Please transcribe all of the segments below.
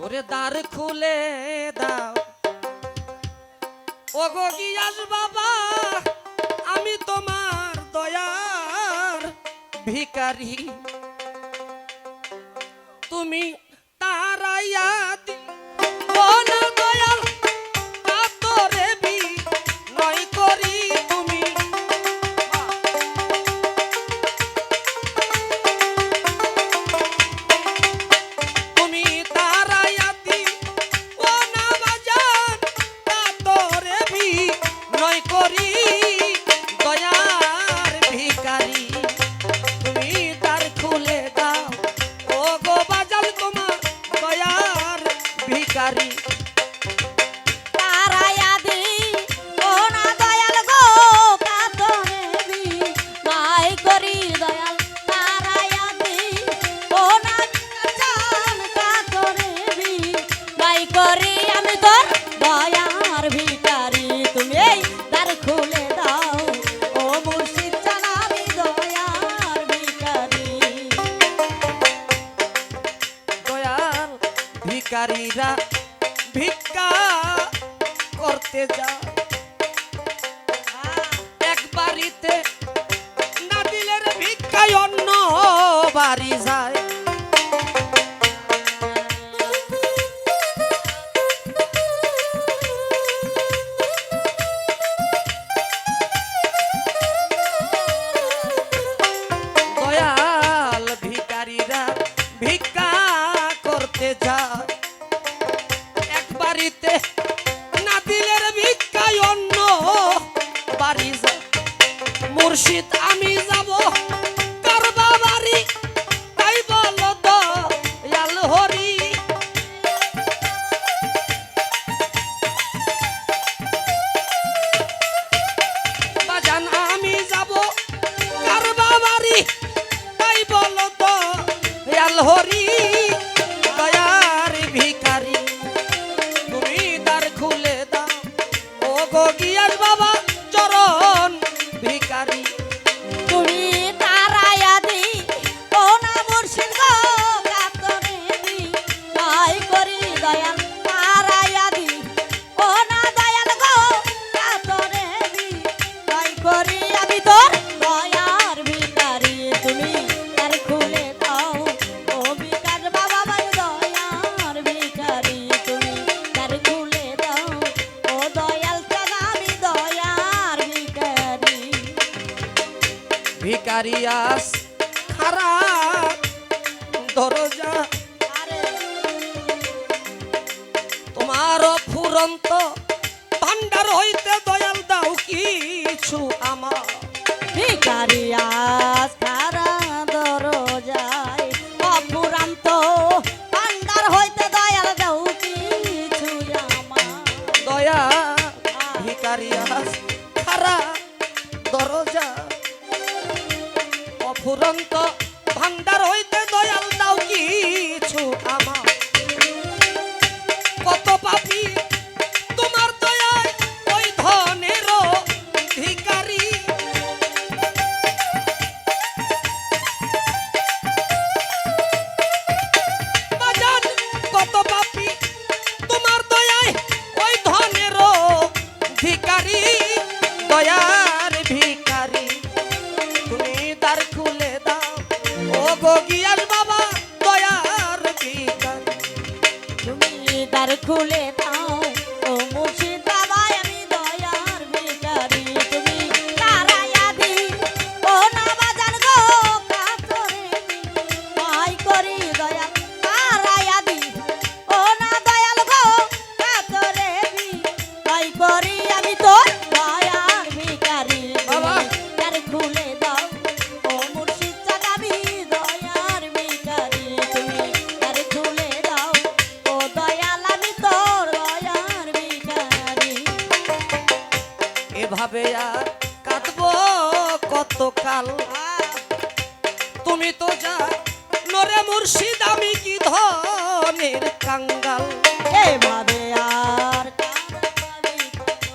ওরে দ্বার খুলে দাও ওগো গিয়াস বাবা, আমি তোমার দয়ার ভিখারি। তুমি তারাইয়া দিও না দয়াল কাতরে বিনয় করি। তুমি তারাইয়া দিও না বাজান কাতরে বিনয় করি, দয়ার ভিখারি। তুমি দ্বার খুলে দাও ও গো বাজাল তোমার দয়ার ভিখারি। ভিখারিরা ভিক্ষা করতে যায়, এক বাড়িতে না দিলের ভিক্ষায় অন্য বাড়ি যায়। দয়াল ভিখারিরা ভিক্ষা করতে যায়, এক বাড়িতে না দিলের ভিক্ষায় অন্য বাড়ি যায়। মুর্শিদ আমি যাব কারবা বাড়ি, তাই বলো দয়াল হরি। বাজান আমি যাব কারবা বাড়ি, তাই বলো দয়াল হরি। দয়ার ভিখারি তুমি দ্বার খুলে দাও ও গো গিয়াস বাবা চরণ ভিখারি। তুমি তারাইয়া দিও না মুর্শিদ গো কাতরে বিনয় করি, দয়াল তারাইয়া দিও না দয়াল গো কাতরে বিনয় করি। আমি তোর দয়ার ভিখারি, তুমি দ্বার খুলে দাও ও বিকাশ বাবা ভাই দয়ার ভিখারি। তুমি দ্বার খুলে দাও ও দয়াল চাঁদা, আমি দয়ার ভিখারি। ভিখারিয়াস খারা দরজা তোমার ফুরন্ত ভান্ডার হইতে দয়াল দাও কিছু আমার। ভিখারিয়াস খারা দরজায় অপুরান্ত ভান্ডার হইতে দয়াল দাও কিছু আমার। দয়া ভিখারিয়াস খারা দরজা অফুরন্ত ভান্ডার হইতে দয়াল দাও কিছু আমার। কত পাপী তোমার দয়ায় ওই ধনের ভিখারি। বাজান কত পাপী তোমার দয়ায় ওই ধনের ভিখারি। দয়ার ভিখারি তুমি দ্বার খুলে দাও ও গো গিয়াস বাবা দয়ার ভিখারি। তুমি দ্বার খুলে দাও ও মুর্শিদ বাবা, আমি দয়ার ভিখারি। তুমি তারাইয়া দিও না বাজান গো কাতরে বিনয় করি, দয়াল তারাইয়া দিও না দয়াল গো কাতরে বিনয় করি। আমি তোর দয়ার ভিখারি, বাবা। দ্বার খুলে দাও ও মুর্শিদ চাঁদা, আমি দয়ার ভিখারি। তুমি দ্বার খুলে দাও ও দয়াল, আমি তোর দয়ার ভিখারি। এভাবে আর কাটবো কত কাল, তুমি তো যা নরে মুর্শিদ আমি কি ধনের কাঙ্গাল। এভাবে আর কারবাবি কত,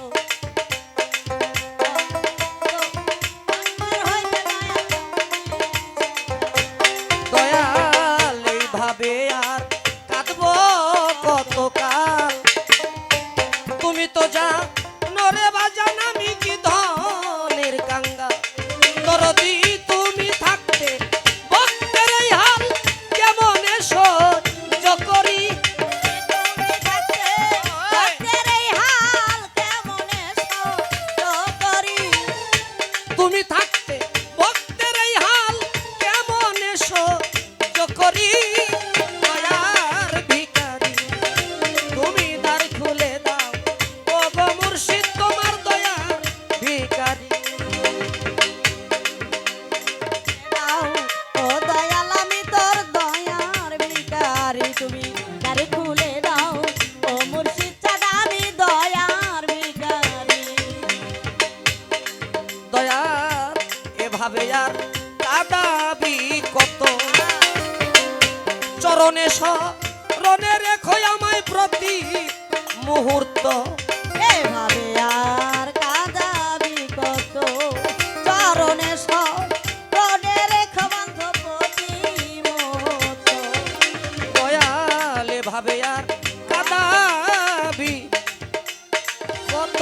আমার হইতে দয়াল দয়াল এইভাবে আর কাটবো তো যা নরে বাজান আমি কি ধনের কাঙ্গা দরদি তুমি থাকতে ভক্তের এই হাল কেমন সহ্য করি তুমি থাকতে ভক্তের এই হাল কেমনে সহ্য করি তুমি থাকতে ভক্তের এই হাল কেমন সহ্য করি দয়ার ভিখারি তুমি দ্বার খুলে দাও ও গো মুর্শিদ তোমার দয়ার ভিখারি দাও ও দয়াল আমি তোর দয়ার ভিখারি তুমি দ্বার খুলে দাও ও মুর্শিদ চাঁদ আমি দয়ার ভিখারি দয়ার এভাবে আর কাদাবি কত চরণে শরণে রেখো আমায় প্রতি মুহূর্ত এভাবে আর কাঁদাবি কত চরণে স্মরণে রেখো বান্ধবতী মতো দয়াল এভাবে আর কাদাবি কত